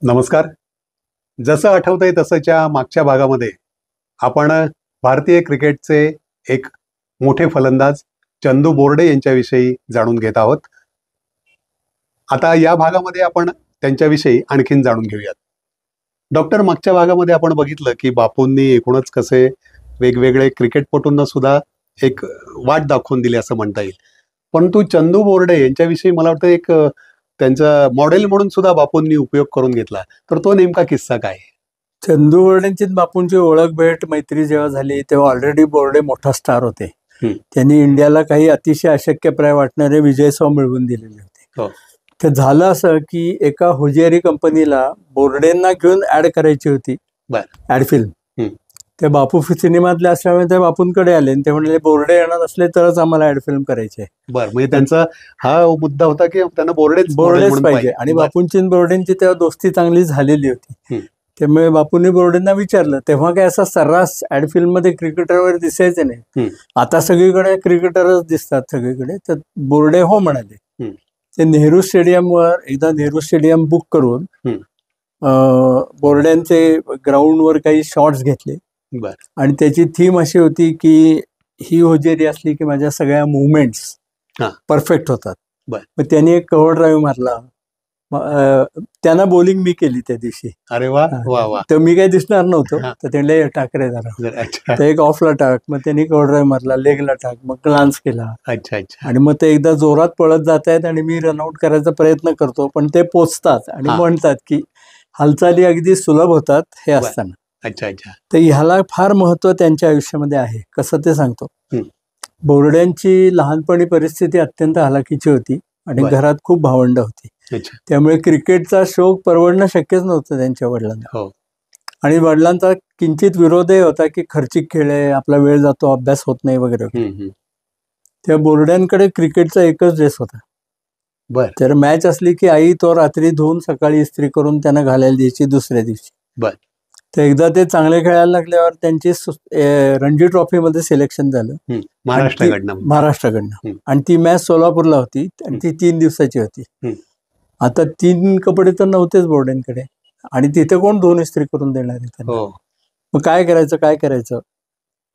नमस्कार. जसं आठवतंय तसंच्या मागच्या भागामध्ये आपण भारतीय क्रिकेटचे एक मोठे फलंदाज चंदू बोर्डे यांच्याविषयी जाणून घेत आहोत. आता या भागामध्ये आपण त्यांच्याविषयी आणखीन जाणून घेऊयात. डॉक्टर, मागच्या भागामध्ये आपण बघितलं की बापूंनी एकूणच कसे वेगवेगळे क्रिकेटपटूंना सुद्धा एक वाट दाखवून दिली असं म्हणता येईल. परंतु चंदू बोर्डे यांच्याविषयी मला वाटतं एक त्यांचा मॉडेल म्हणून सुद्धा बापूंनी उपयोग करून घेतला. तर तो नेमका किस्सा काय? चंदू बोर्डेंची बापूंची ओळख भेट मैत्री जेव्हा झाली तेव्हा ऑलरेडी बोर्डे मोठा स्टार होते. त्यांनी इंडियाला काही अतिशय अशक्यप्राय वाटणारे विजयसव मिळवून दिलेले होते. ते झालं असं की एका हुजियारी कंपनीला बोर्डेंना घेऊन ऍड करायची होती, ऍड फिल्म. ते बापू सिनेमातले असल्यामुळे ते बापूंकडे आले आणि ते म्हणले बोर्डे येणार असले तरच आम्हाला ऍड फिल्म करायची आहे. बरं, म्हणजे त्यांचा हा मुद्दा होता की त्यांना बोर्डेच पाहिजे. आणि बापूंची बोर्डेंची तेव्हा दोस्ती चांगली झालेली होती. त्यामुळे बापूंनी बोर्डेंना विचारलं. तेव्हा काय असा सर्रास ऍड फिल्म मध्ये क्रिकेटरवर दिसायचे नाही. आता सगळीकडे क्रिकेटरच दिसतात सगळीकडे. तर बोर्डे हो म्हणाले. ते नेहरू स्टेडियमवर एकदा नेहरू स्टेडियम बुक करून बोर्ड्यांचे ग्राउंडवर काही शॉट्स घेतले. आणि त्याची थीम अशी होती की ही हुजियारी असली की माझ्या सगळ्या मुवमेंट्स परफेक्ट होतात. मग त्यांनी एक कव्हर ड्राईव्ह मारला. त्यांना बॉलिंग मी केली त्या दिवशी. अरे वा वा वा. तर मी काही दिसणार नव्हतो. तर त्यांना टाक रे जरा, तर एक ऑफला टाक. मग त्यांनी कव्हर ड्राईव्ह मारला, लेगला टाक, मग ग्लान्स केला. आणि मग ते एकदा जोरात पळत जात आहेत आणि मी रनआउट करायचा प्रयत्न करतो, पण ते पोचतात आणि म्हणतात की हालचाली अगदी सुलभ होतात हे असताना. तर ह्याला फार महत्व त्यांच्या आयुष्यामध्ये आहे. कसं ते सांगतो. बोर्ड्यांची लहानपणी परिस्थिती अत्यंत हलाखीची होती आणि घरात खूप भावंड होती. त्यामुळे क्रिकेटचा शौक परवडणं शक्यच नव्हतं त्यांच्या वडिलांना. आणि वडिलांचा किंचित विरोधही होता की खर्चिक खेळ आहे, आपला वेळ जातो, अभ्यास होत नाही वगैरे. त्या बोर्ड्यांकडे क्रिकेटचा एकच ड्रेस होता. तर मॅच असली की आई तो रात्री धुवून सकाळी इस्त्री करून त्यांना घालायला द्यायची दुसऱ्या दिवशी. तर एकदा ते चांगले खेळायला लागल्यावर त्यांची रणजी ट्रॉफीमध्ये सिलेक्शन झालं महाराष्ट्राकडनं. आणि ती मॅच सोलापूरला होती आणि ती 3 दिवसाची होती. आता 3 कपडे तर नव्हतेच बोर्डेंकडे आणि तिथे कोण धुवून इस्त्री करून देणार आहे त्यांना. मग काय करायचं.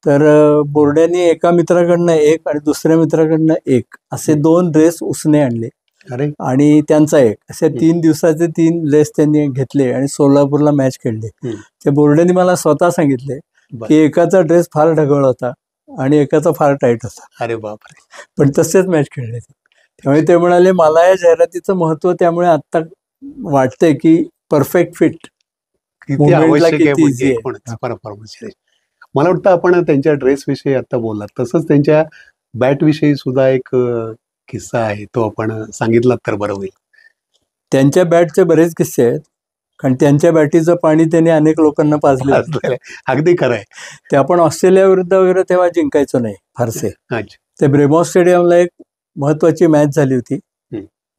तर बोर्ड्यांनी एका मित्राकडनं एक आणि दुसऱ्या मित्राकडनं एक असे 2 ड्रेस उसने आणले आणि त्यांचा एक, असे 3 दिवसाचे 3 ड्रेस त्यांनी घेतले आणि सोलापूरला मॅच खेळले. त्या बोर्डेंनी मला स्वतः सांगितले की एकाचा ड्रेस फार ढगळ होता आणि एकाचा फार टाईट होता. अरे बापरे. पण तसेच मॅच खेळले. त्यामुळे ते म्हणाले मला या जाहिरातीचं महत्व त्यामुळे आता वाटतंय की परफेक्ट फिट मला वाटतं आपण त्यांच्या ड्रेस विषयी आता बोललात, तसंच त्यांच्या बॅट विषयी सुद्धा एक किस्सा आहे, तो आपण सांगितलात तर बरं होईल. त्यांच्या बॅटचे बरेच किस्से आहेत, कारण त्यांच्या बॅटीचं पाणी त्यांनी अनेक लोकांना पाजलं. अगदी खरं आहे. ते आपण ऑस्ट्रेलिया विरुद्ध वगैरे तेव्हा जिंकायचो नाही फारसे. ते ब्रेमो स्टेडियमला एक महत्वाची मॅच झाली होती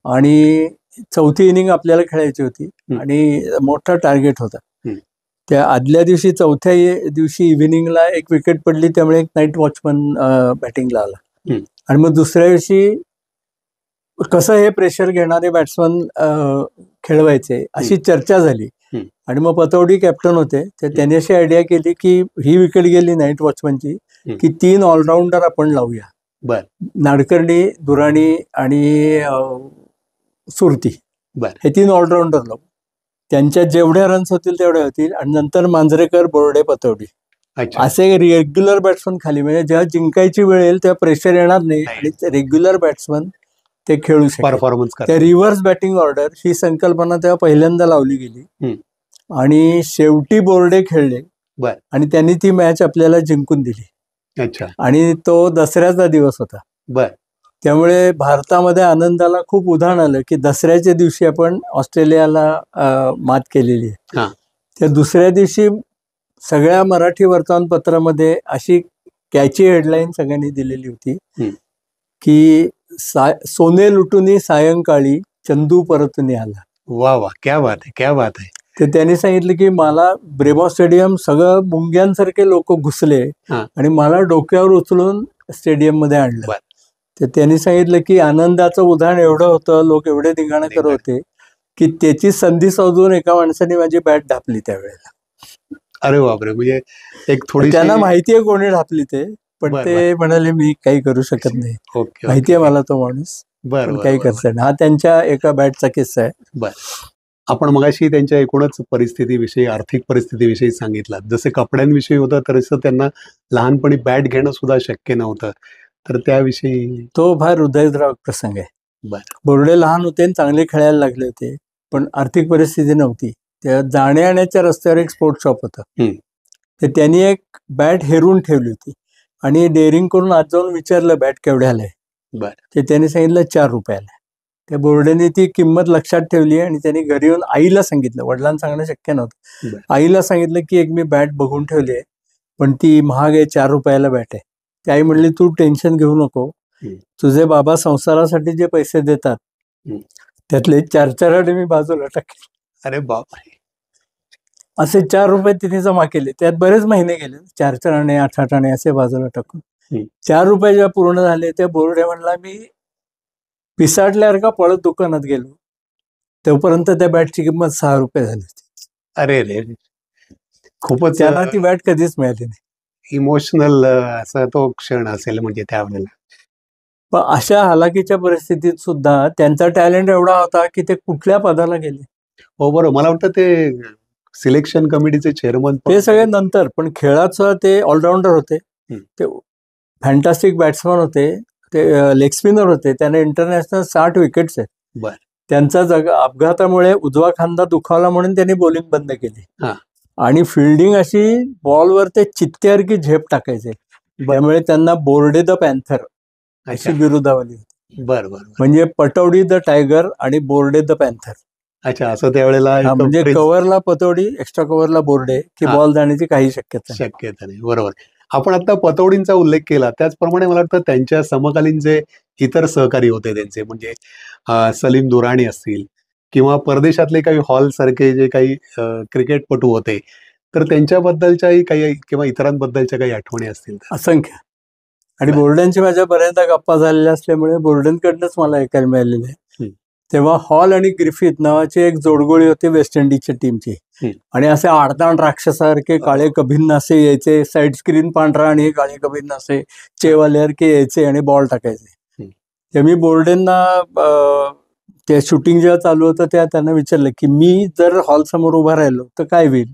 आणि 4थी इनिंग आपल्याला खेळायची होती आणि मोठा टार्गेट होता. त्या आदल्या दिवशी 4थ्या दिवशी इव्हिनिंगला एक विकेट पडली, त्यामुळे एक नाईट वॉचमन बॅटिंगला आला. आणि मग दुसऱ्या दिवशी कसं हे प्रेशर घेणारे बॅट्समन खेळवायचे अशी चर्चा झाली. आणि मग पतौडी कॅप्टन होते, तर त्यांनी अशी आयडिया केली की ही विकेट गेली नाईट वॉचमनची की 3 ऑलराऊंडर आपण लावूया. नाडकर्णी, दुराणी आणि सुरती, हे 3 ऑलराऊंडर लावू. त्यांच्या जेवढ्या रन्स होतील तेवढ्या होतील आणि नंतर मांजरेकर, बोर्डे, पतौडी असे रेग्युलर बॅट्समन खाली, म्हणजे जेव्हा जिंकायची वेळ येईल तेव्हा प्रेशर येणार नाही आणि रेग्युलर बॅट्समन ते खेळू शकतात, परफॉर्मन्स. त्या रिव्हर्स बॅटिंग ऑर्डर ही संकल्पना तेव्हा पहिल्यांदा लावली गेली आणि शेवटी बोर्डे खेळले आणि त्यांनी ती मॅच आपल्याला जिंकून दिली. आणि तो दसऱ्याचा दिवस होता. त्यामुळे भारतामध्ये आनंदाला खूप उधाण आलं की दसऱ्याच्या दिवशी आपण ऑस्ट्रेलियाला मात केलेली आहे. त्या दुसऱ्या दिवशी सगळ्या मराठी वर्तमानपत्रामध्ये अशी कॅची हेडलाईन सगळ्यांनी दिलेली होती की सोने लुटुनी सायंकाळी चंदू परतून आला. वा वा, क्या बात आहे, क्या बात आहे. तर त्यांनी सांगितलं की मला ब्रेमो स्टेडियम सगळं मुंग्यांसारखे लोक घुसले आणि मला डोक्यावर उचलून स्टेडियम मध्ये आणलं. तर त्यांनी सांगितलं की आनंदाचं उदाहरण एवढं होतं, लोक एवढे धिंगाणा करत होते की त्याची संधी साधून एका माणसाने माझी बॅट ढापली त्यावेळेला. अरे बापरे, म्हणजे एक थोडी त्यांना माहितीये कोणी ढापली ते, पण ते म्हणाले मी काही करू शकत नाही. माहितीये मला तो माणूस, पण काही करता नाही. हा त्यांच्या एका बॅटचा किस्सा आहे. बरं, आपण मगाशी त्यांच्या एकूणच परिस्थितीविषयी, आर्थिक परिस्थितीविषयी सांगितलं. जसे कपड्यांविषयी होतं तसं त्यांना लहानपणी बॅट घेणं सुद्धा शक्य नव्हतं, तर त्याविषयी. तो फार हृदयद्रावक प्रसंग आहे. बोर्डे लहान होते आणि चांगले खेळायला लागले होते, पण आर्थिक परिस्थिती नव्हती. त्या जाण्या येण्याच्या रस्त्यावर एक स्पोर्ट्स शॉप होतं, तर त्यांनी एक बॅट हेरून ठेवली होती आणि डेअरिंग करून आज जाऊन विचारलं बॅट केवढ्याला आहे. ते त्यांनी सांगितलं 4 रुपयाला. त्या बोर्डेने ती किंमत लक्षात ठेवली आणि त्यांनी घरी येऊन आईला सांगितलं. वडिलांना सांगणं शक्य नव्हतं. आईला सांगितलं की एक मी बॅट बघून ठेवली आहे, पण ती महाग आहे, 4 रुपयाला बॅट आहे. ती आई म्हणली तू टेन्शन घेऊ नको, तुझे बाबा संसारासाठी जे पैसे देतात त्यातले 4 आणे मी बाजूला टाकले. अरे बापरे. असे 4 रुपये तिने जमा केले. त्यात बरेच महिने गेले. 4 आणे 8 आणे असे बाजूला टाकून 4 रुपये जेव्हा पूर्ण झाले, त्या बोर्डे म्हणला मी पिसाटल्यावर का पळत दुकानात गेलो, तोपर्यंत त्या बॅटची किंमत 6 रुपये झाली होती. अरे रे, खूपच. त्याला ती बॅट कधीच मिळाली नाही. इमोशनल असा तो क्षण असेल म्हणजे त्यावेळेला. पण अशा हालाकीच्या परिस्थितीत सुद्धा त्यांचा टॅलेंट एवढा होता की ते कुठल्या पदाला गेले. हो बरोबर, मला वाटतं ते सिलेक्शन कमिटीचे चेअरमन ते सगळे नंतर, पण खेळात सुद्धा ते ऑलराऊंडर होते. ते फॅन्टास्टिक बॅट्समन होते, ते लेग स्पिनर होते. त्याने इंटरनॅशनल 60 विकेट्स आहेत. त्यांचा अपघातामुळे उजवा खांदा दुखावला म्हणून त्यांनी बॉलिंग बंद केली आणि फिल्डिंग अशी बॉलवर ते चित्त्यासारखी झेप टाकायचे, त्यामुळे त्यांना बोर्डे द पॅन्थर अशी बिरुदावली होती. बरोबर, म्हणजे पटौडी द टायगर आणि बोर्डे द पॅन्थर. अच्छा, असं त्यावेळेला म्हणजे कव्हरला पतौडी, एक्स्ट्रा कव्हरला बोर्डे, की बॉल जाण्याची काही शक्यता नाही. बरोबर. आपण आता पतौडींचा उल्लेख केला, त्याचप्रमाणे मला वाटतं त्यांच्या समकालीन जे इतर सहकारी होते त्यांचे, म्हणजे सलीम दुराणी असतील किंवा परदेशातले काही हॉल सारखे जे काही क्रिकेटपटू होते, तर त्यांच्याबद्दलच्याही काही किंवा इतरांबद्दलच्या काही आठवणी असतील? असंख्य. आणि बोर्डनची माझ्या बऱ्याचदा गप्पा झालेल्या असल्यामुळे बोर्डनकडनंच मला ऐकायला मिळालेलं आहे. तेव्हा हॉल आणि ग्रिफिथ नावाची एक जोडगोळी होती वेस्ट इंडिजच्या टीमची, आणि असे आडदांड राक्षसारखे काळे कभिन्न असे यायचे, साईड स्क्रीन पांढरा आणि काळे कभिन्न असे चेवाल्यासारखे यायचे आणि बॉल टाकायचे. ते मी बोर्डेंना ते शूटिंग जेव्हा चालू होतं तेव्हा त्यांना विचारलं की मी जर हॉल समोर उभा राहिलो तर काय होईल,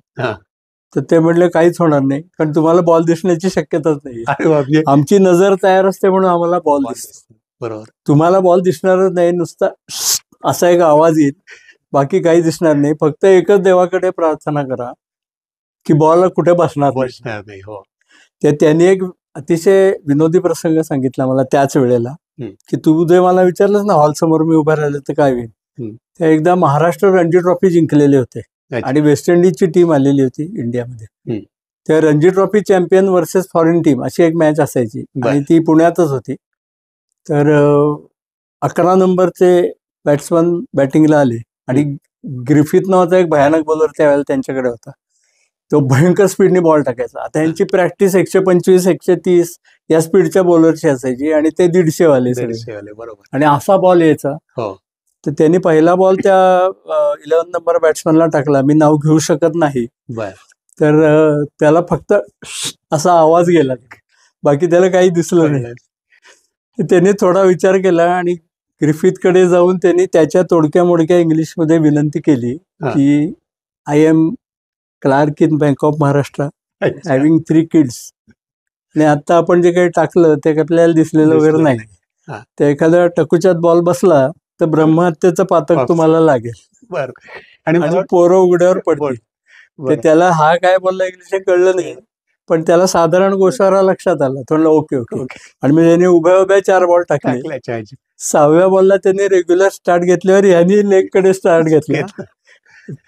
तर ते म्हणले काहीच होणार नाही, कारण तुम्हाला बॉल दिसण्याची शक्यताच नाही. आमची नजर तयार असते म्हणून आम्हाला बॉल दिसतो. बरोबर, तुम्हाला बॉल दिसणारच नाही, नुसता असा एक आवाज येईल, बाकी काही दिसणार नाही. फक्त एकच देवाकडे प्रार्थना करा की बॉल कुठे बसणार नाही. ते त्यांनी एक अतिशय विनोदी प्रसंग सांगितला मला त्याच वेळेला, की तू जे मला विचारलंस ना हॉल समोर मी उभा राहिलो तर काय होईल. त्या एकदा महाराष्ट्र रणजी ट्रॉफी जिंकलेले होते आणि वेस्ट इंडिजची टीम आलेली होती इंडियामध्ये. त्या Ranji trophy champion versus foreign team अशी एक मॅच असायची आणि ती पुण्यातच होती. तर 11 नंबरचे बॅट्समन बॅटिंगला आले आणि ग्रिफिथ नावाचा एक भयानक बॉलर त्यावेळेला त्यांच्याकडे होता. तो भयंकर स्पीडने बॉल टाकायचा. आता यांची प्रॅक्टिस 125 130 या स्पीडच्या बॉलरची असायची आणि ते 150 वाले सगळे, बरोबर. आणि असा बॉल यायचा. तर त्यांनी पहिला बॉल त्या 11 नंबर बॅट्समनला टाकला, मी नाव घेऊ शकत नाही, तर त्याला फक्त असा आवाज गेला, बाकी त्याला काही दिसलं नाही. त्यांनी थोडा विचार केला आणि ग्रिफिथकडे जाऊन त्यांनी त्याच्या तोडक्या मोडक्या इंग्लिशमध्ये विनंती केली की I am clerk in bank of Maharashtra having 3 kids, आणि आता आपण जे काही टाकलं ते आपल्याला दिसलेलं वगैरे नाही. त्या एखाद्या टकुच्यात बॉल बसला तर ब्रह्महत्येचं पातक तुम्हाला लागेल आणि पोरं उघड्यावर पडतील. त्याला हा काय बोलला इंग्लिश कळलं नाही, पण त्याला साधारण गोषवारा लक्षात आला. थोडं ओके ओके, आणि मग त्याने उभ्या उभ्या 4 बॉल टाकले. 6व्या बॉलला त्यांनी रेग्युलर स्टार्ट घेतल्यावर यांनी लेग कडे स्टार्ट घेतला.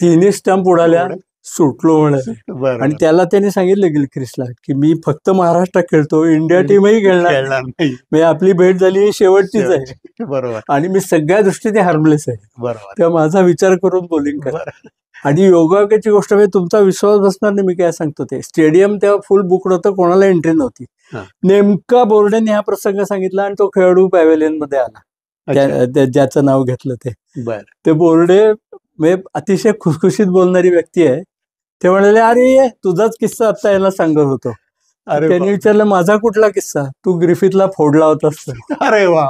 3 स्टंप उडाल्या, सुटलो म्हणाले. आणि त्याला त्यांनी सांगितलं गिलक्रिस्टला की मी फक्त महाराष्ट्र खेळतो, इंडिया टीमही खेळणार नाही, म्हणजे आपली भेट झाली शेवटचीच आहे. बरोबर, आणि मी सगळ्या दृष्टीने हार्मलेस आहे. बरोबर, तेव्हा माझा विचार करून बॉलिंग करा. आणि योगाची गोष्ट म्हणजे तुमचा विश्वास बसणार नाही, मी काय सांगतो ते. स्टेडियम तेव्हा फुल बुकड होतं, कोणाला एंट्री नव्हती. नेमका बोर्डेने हा प्रसंग सांगितला आणि तो खेळाडू पॅव्हेलियन मध्ये आला ज्याचं नाव घेतलं ते. बोर्डे म्हणजे अतिशय खुसखुशीत बोलणारी व्यक्ती आहे. ते म्हणाले, अरे तुझाच किस्सा आता याला सांगत होतो. अरे त्यांनी विचारलं, माझा कुठला किस्सा? तू ग्रिफिथला फोडला होतास. अरे वा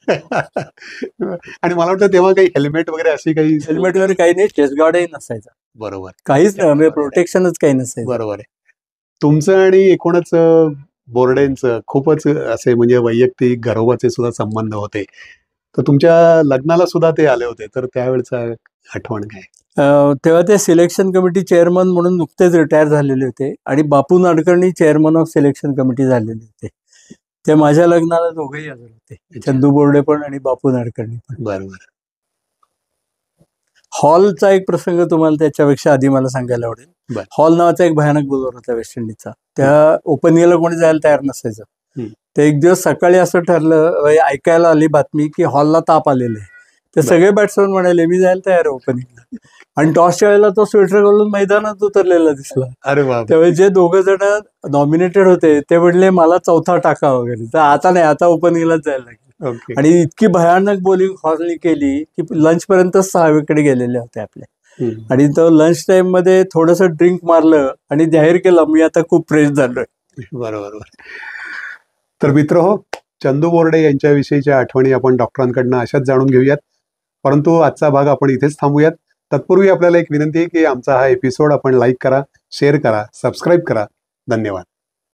आणि मला वाटतं तेव्हा काही हेल्मेट वगैरे अशी काही हेल्मेट वगैरे काही नाही, चेस्ट गार्डही नसायचा. बरोबर, काहीच नाही, म्हणजे प्रोटेक्शनच काही नसायचं. बरोबर आहे. तुमचं आणि एकूणच बोर्डेंचं खूपच असे म्हणजे वैयक्तिक घरोबाचे सुद्धा संबंध होते. तर तुमच्या लग्नाला सुद्धा ते आले होते, तर त्यावेळेचा आठवण काय? तेव्हा ते सिलेक्शन कमिटी चेअरमन म्हणून नुकतेच रिटायर झालेले होते आणि Bapu Nadkarni chairman of selection committee झालेले होते. ते माझ्या लग्नाला दोघेही हजर होते, चंदू बोर्डे पण आणि बापू नाडकर्णी पण. बरोबर. हॉलचा एक प्रसंग तुम्हाला त्याच्यापेक्षा आधी मला सांगायला आवडेल. हॉल नावाचा एक भयानक बॉलर होता वेस्ट इंडिजचा. त्या ओपनिंगला कोणी जायला तयार नसायचं. ते एक दिवस सकाळी असं ठरलं, ऐकायला आली बातमी की हॉलला ताप आलेला आहे. ते सगळे बॅट्समन म्हणाले, मी जायला तयार आहे ओपनिंगला. आणि टॉसच्या वेळेला तो स्वेटर घालून मैदानात उतरलेला दिसला. अरे बाप. त्यावेळी जे दोघं जण नॉमिनेटेड होते ते म्हणले, मला चौथा टाका वगैरे. तर आता नाही, आता ओपनिंगलाच जायला लागेल. आणि इतकी भयानक बॉलिंग हॉलनी केली की लंच पर्यंत 6 गेलेले होते आपले. आणि तो लंच टाइम मध्ये थोडंसं ड्रिंक मारलं आणि जाहीर केलं, मी आता खूप फ्रेश झालोय. बरोबर. तर मित्रहो, चंदू बोर्डे यांच्याविषयीच्या आठवणी आपण डॉक्टरांकडनं अशाच जाणून घेऊयात. परंतु आजचा भाग आपण इथेच थांबूयात. तत्पूर्वी आपल्याला एक विनंती आहे की आमचा हा एपिसोड आपण लाईक करा, शेअर करा, सबस्क्राईब करा. धन्यवाद.